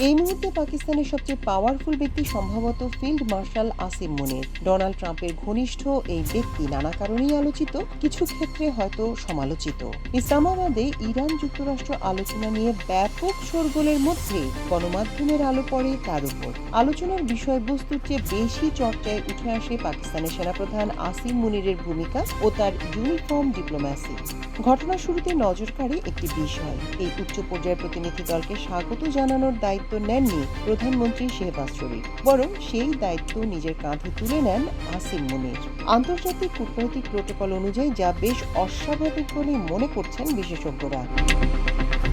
এই মুহূর্তে পাকিস্তানের সবচেয়ে পাওয়ারফুল ব্যক্তি সম্ভবত ফিল্ড মার্শাল আসিম মুনির। ডোনাল্ড ট্রাম্পের ঘনিষ্ঠ এই ব্যক্তি নানা কারণেই আলোচিত, কিছু ক্ষেত্রে হয়তো সমালোচিত। ইসলামাবাদে ইরান যুক্তরাষ্ট্র আলোচনা নিয়ে ব্যাপক শোরগোলের মধ্যে গণমাধ্যমের আলো পড়ে তার উপর। আলোচনার বিষয়বস্তুর চেয়ে বেশি চর্চায় উঠে আসে পাকিস্তানের সেনাপ্রধান আসিম মুনিরের ভূমিকা ও তার ইউনিফর্ম ডিপ্লোম্যাসি। ঘটনার শুরুতে নজর কাড়ে একটি বিষয়, এই উচ্চ পর্যায়ের প্রতিনিধি দলকে স্বাগত জানানোর দায়িত্ব নেননি প্রধানমন্ত্রী শেহবাজ শরীফ, বরং সেই দায়িত্ব নিজের কাঁধে তুলে নেন আসিম মুনির। আন্তর্জাতিক কূটনৈতিক প্রোটোকল অনুযায়ী যা বেশ অস্বাভাবিক বলে মনে করছেন বিশেষজ্ঞরা।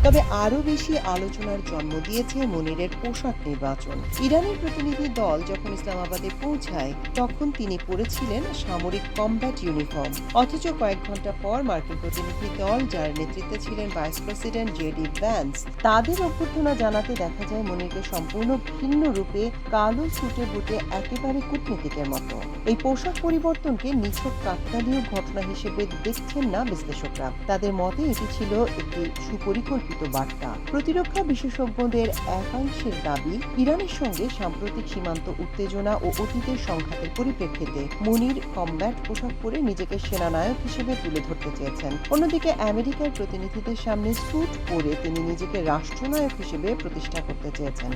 তবে আরও বেশি আলোচনার জন্ম দিয়েছে মুনিরের পোশাক নির্বাচন। ইরানের প্রতিনিধি দল যখন ইসলামাবাদে পৌঁছায় তখন তিনি পরেছিলেন সামরিক কমব্যাট ইউনিফর্ম, অথচ কয়েক ঘন্টা পর মার্কিন প্রতিনিধি দল, যার নেতৃত্বে ছিলেন ভাইস প্রেসিডেন্ট জেডি ভ্যান্স, তাদের অভ্যর্থনা জানাতে দেখা যায় মুনিরকে সম্পূর্ণ ভিন্ন রূপে কালো সুটে বুটে একেবারে কূটনীতিকের মতো। এই পোশাক পরিবর্তনকে নিছক কাকতালীয় ঘটনা হিসেবে দেখছেন না বিশ্লেষকরা। তাদের মতে এটি ছিল একটি সুপরিকল্পিত বার্তা। প্রতিরক্ষা বিশেষজ্ঞদের একাংশের দাবি, ইরানের সঙ্গে সাম্প্রতিক সীমান্ত উত্তেজনা ও অতীতের সংঘাতের পরিপ্রেক্ষিতে মুনির কমব্যাট পোশাক পরে নিজেকে সেনানায়ক হিসেবে তুলে ধরতে চেয়েছেন। অন্যদিকে আমেরিকার প্রতিনিধিদের সামনে স্যুট পরে তিনি নিজেকে রাষ্ট্রনায়ক হিসেবে প্রতিষ্ঠা করতে চেয়েছেন।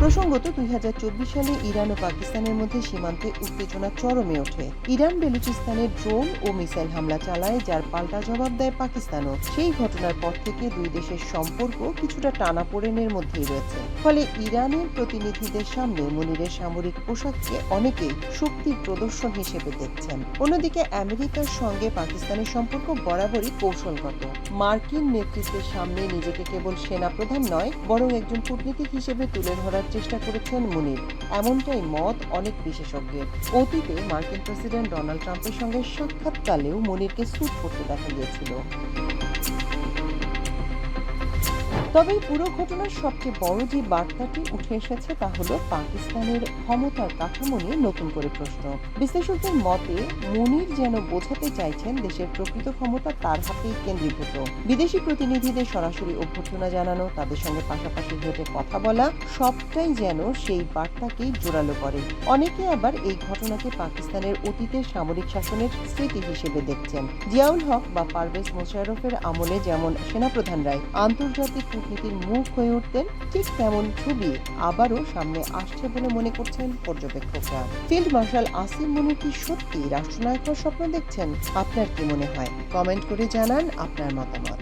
প্রসঙ্গত ২০২৪ সালে ইরান ও পাকিস্তানের মধ্যে সীমান্তে উত্তেজনা চরমে ওঠে। ইরান বেলুচিস্তানে ড্রোন ও মিসাইল হামলা চালায়, যার পাল্টা জবাব দেয় পাকিস্তানও। সেই ঘটনার পর থেকে দুই দেশের সম্পর্ক কিছুটা টানাপোড়েনের মধ্যেই রয়েছে। ফলে ইরানের প্রতিনিধিদের সামনে মুনিরের সামরিক পোশাককে অনেকেই শক্তির প্রদর্শন হিসেবে দেখছেন। অন্যদিকে আমেরিকার সঙ্গে পাকিস্তানের সম্পর্ক বরাবরই কৌশলগত। মার্কিন নেতৃত্বের সামনে নিজেকে কেবল সেনাপ্রধান নয়, বরং একজন কূটনীতিক হিসেবে তুলে ধরার চেষ্টা করেছেন মুনির, এমনটাই মত অনেক বিশেষজ্ঞের। অতীতে মার্কিন প্রেসিডেন্ট ডোনাল্ড ট্রাম্পের সঙ্গে সাক্ষাৎকালেও মুনিরকে স্যুট পরতে দেখা গিয়েছিল। তবে পুরো ঘটনার সবচেয়ে বড় যে বার্তাটি উঠে এসেছে তা হলো পাকিস্তানের ক্ষমতার কাঠামো নিয়ে নতুন করে প্রশ্ন। বিশ্লেষকদের মতে মুনির যেন বোঝাতে চাইছেন দেশের প্রকৃত ক্ষমতা তার হাতেই কেন্দ্রীভূত। বিদেশি প্রতিনিধিদের সরাসরি অভ্যর্থনা জানানো, তাদের সঙ্গে পাশাপাশি হেঁটে কথা বলা, সবটাই যেন সেই বার্তাকেই জোরালো করে। অনেকে আবার এই ঘটনাকে পাকিস্তানের অতীতের সামরিক শাসনের স্মৃতি হিসেবে দেখছেন। জিয়াউল হক বা পারভেজ মোশাররফের আমলে যেমন সেনাপ্রধানরাই আন্তর্জাতিক কূটনীতির মুখ হয়ে উঠতেন, ঠিক তেমন ছবি আবারও সামনে আসছে বলে মনে করছেন পর্যবেক্ষকরা। ফিল্ড মার্শাল আসিম মুনির কি সত্যি রাষ্ট্রনায়ক হওয়ার স্বপ্ন দেখছেন? আপনার কি মনে হয়? কমেন্ট করে জানান আপনার মতামত।